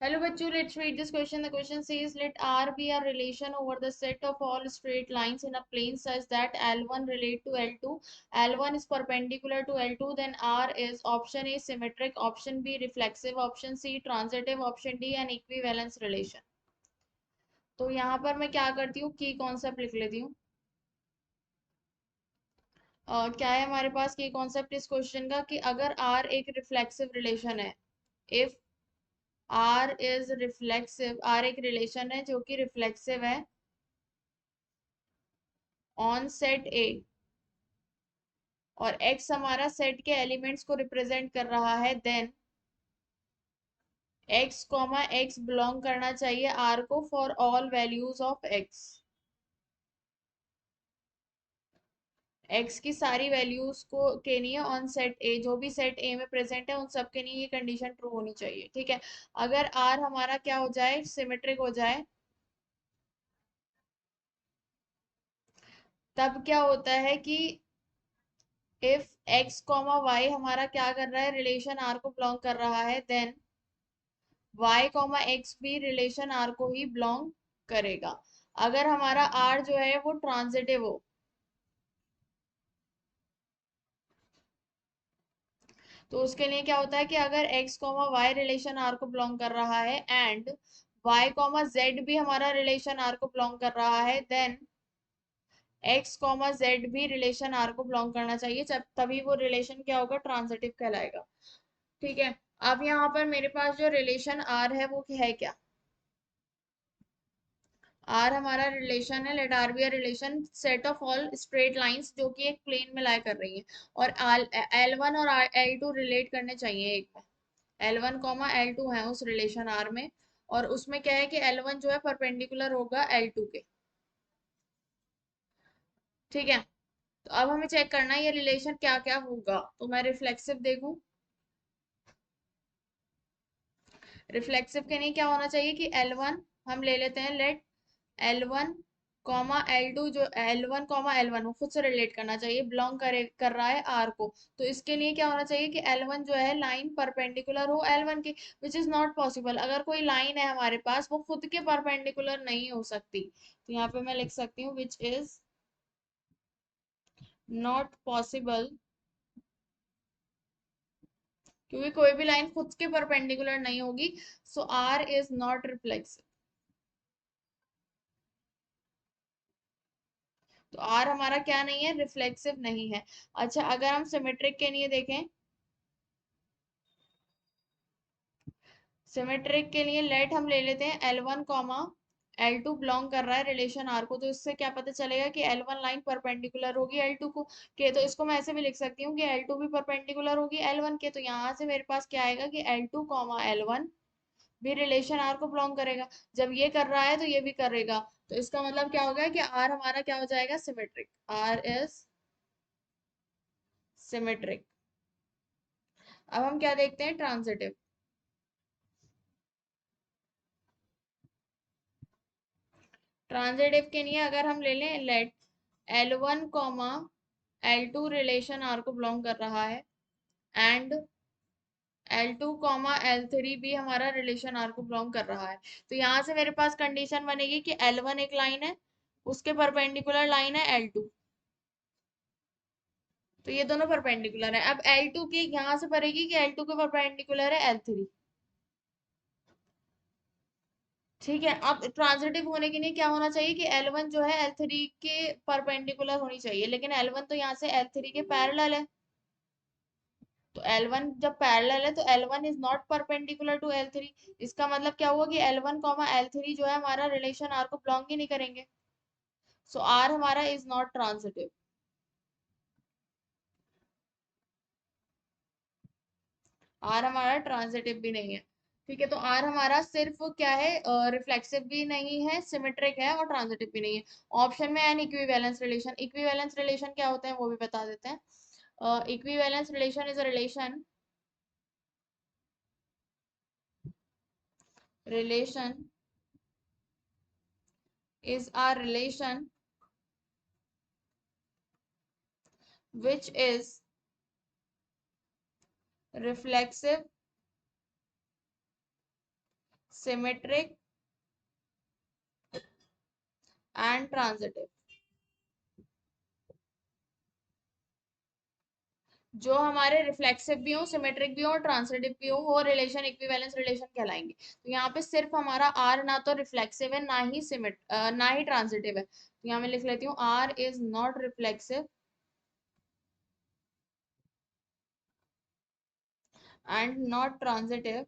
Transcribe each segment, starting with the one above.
Hello बच्चों, let's read this question. The question says, let R be a relation over the set of all straight lines in a plane such that L1 relate to L2. L1 is perpendicular to L2. Then R is option A symmetric, option B reflexive, option C transitive, option D an equivalence relation. तो यहाँ पर मैं क्या करती हूँ, की concept लिख लेती हूँ। क्या है हमारे पास की कॉन्सेप्ट इस क्वेश्चन का कि अगर R एक रिफ्लेक्सिव रिलेशन है, if R is reflexive, R एक रिलेशन है जो कि रिफ्लेक्सिव है ऑन सेट ए, और x हमारा सेट के एलिमेंट्स को रिप्रेजेंट कर रहा है, then x comma x belong करना चाहिए R को for all values of x। x की सारी वैल्यूज को के लिए ऑन सेट ए, जो भी सेट ए में प्रेजेंट है उन सब के लिए ये कंडीशन ट्रू होनी चाहिए। ठीक है, अगर R हमारा क्या हो जाए, सिमेट्रिक हो जाए, तब क्या होता है कि इफ x कॉमा y हमारा क्या कर रहा है, रिलेशन R को बिलोंग कर रहा है, देन y कॉमा एक्स भी रिलेशन R को ही बिलोंग करेगा। अगर हमारा R जो है वो ट्रांजिटिव हो, तो उसके लिए क्या होता है कि अगर x comma Y relation R को बिलोंग कर रहा है एंड y कॉमा जेड भी हमारा रिलेशन R को बिलोंग कर रहा है, देन x कॉमा जेड भी रिलेशन R को बिलोंग करना चाहिए, जब तभी वो रिलेशन क्या होगा, ट्रांजिटिव कहलाएगा। ठीक है, अब यहाँ पर मेरे पास जो रिलेशन R है वो है क्या, आर हमारा रिलेशन है, let R be a relation set of all straight lines जो कि एक प्लेन में लाई कर रही है, और एल वन और एल टू रिलेट करने चाहिए एक में, L one comma L to है उस रिलेशन आर में, और उसमें क्या है कि एल वन जो है परपेंडिकुलर होगा एल टू के। ठीक है, तो अब हमें चेक करना है ये रिलेशन क्या क्या होगा, तो मैं रिफ्लेक्सिव देखूं। रिफ्लेक्सिव के लिए क्या होना चाहिए कि एल वन हम ले लेते हैं, let L one comma L two, जो L one comma L one खुद से रिलेट करना चाहिए, बिलोंग कर रहा है आर को, तो इसके लिए क्या होना चाहिए कि एल वन जो है लाइन परपेंडिकुलर हो एल वन की, विच इज नॉट पॉसिबल। अगर कोई लाइन है हमारे पास वो खुद के परपेंडिकुलर नहीं हो सकती, तो यहाँ पे मैं लिख सकती हूँ विच इज नॉट पॉसिबल, क्योंकि कोई भी लाइन खुद के परपेंडिकुलर नहीं होगी, सो आर इज नॉट रिफ्लेक्सिव। तो आर हमारा क्या नहीं है, रिफ्लेक्सिव नहीं है। अच्छा, अगर हम सिमेट्रिक के लिए देखें, सिमेट्रिक के लिए लेट हम ले लेते हैं L one comma L to belong कर रहा है रिलेशन आर को, तो इससे क्या पता चलेगा कि एल वन लाइन परपेंडिकुलर होगी एल टू को के, तो इसको मैं ऐसे भी लिख सकती हूँ कि एल टू भी परपेंडिकुलर होगी एल वन के, तो यहाँ से मेरे पास क्या आएगा कि L two comma L one भी रिलेशन आर को बिलोंग करेगा। जब ये कर रहा है तो ये भी करेगा, तो इसका मतलब क्या होगा कि आर हमारा क्या हो जाएगा, सिमेट्रिक, आर इज सिमेट्रिक। अब हम क्या देखते हैं, ट्रांजिटिव। ट्रांजिटिव के लिए अगर हम ले लें, let L one comma L two relation R को बिलोंग कर रहा है and L two comma L three भी हमारा रिलेशन आर को बिलोंग कर रहा है, तो यहाँ से मेरे पास कंडीशन बनेगी कि एल वन एक लाइन है, उसके परपेंडिकुलर लाइन है एल टू, तो ये दोनों परपेंडिकुलर है। अब एल टू की यहाँ से पड़ेगी कि एल टू के परपेंडिकुलर है एल थ्री। ठीक है, अब ट्रांजिटिव होने के लिए क्या होना चाहिए कि एल वन जो है एल थ्री के परपेंडिकुलर होनी चाहिए, लेकिन एल वन तो यहाँ से एल थ्री के पैरेलल है, तो L1 जब पैरेलल है तो L1 is not perpendicular to L3। इसका मतलब क्या हुआ कि L1 कॉमा L3 जो है हमारा रिलेशन R को बिलोंग ही नहीं करेंगे, सो R हमारा इज नॉट ट्रांजिटिव, R हमारा ट्रांजिटिव भी नहीं है। ठीक है, तो R हमारा सिर्फ क्या है, रिफ्लेक्सिव भी नहीं है, सिमेट्रिक है और ट्रांजिटिव भी नहीं है। ऑप्शन में N equivalence relation, equivalence relation क्या होते हैं वो भी बता देते हैं। Equivalence relation is a relation is a relation which is reflexive symmetric and transitive. जो हमारे रिफ्लेक्सिव भी हो, सिमेट्रिक भी हो और ट्रांजिटिव भी हो, वो रिलेशन इक्विवेलेंस रिलेशन कहलाएंगे। तो यहाँ पे सिर्फ हमारा आर ना तो रिफ्लेक्सिव है, ना ही ट्रांजिटिव है। तो यहाँ मैं लिख लेती हूँ R is not reflexive and not transitive.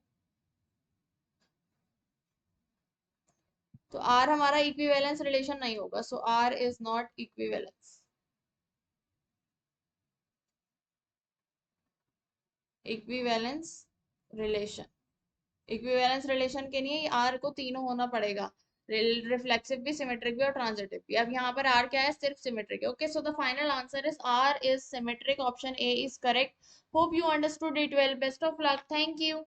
तो आर हमारा इक्विवेलेंस रिलेशन नहीं होगा, so R is not equivalence, equivalence relation. Equivalence relation के लिए आर को तीनों होना पड़ेगा, रिफ्लेक्सिव भी, सिमेट्रिक भी और ट्रांजिटिव भी। अब यहाँ पर आर क्या है, सिर्फ सिमेट्रिक है। Okay, so the final answer is R is symmetric, option A is correct. Hope you understood it well, best of luck, thank you.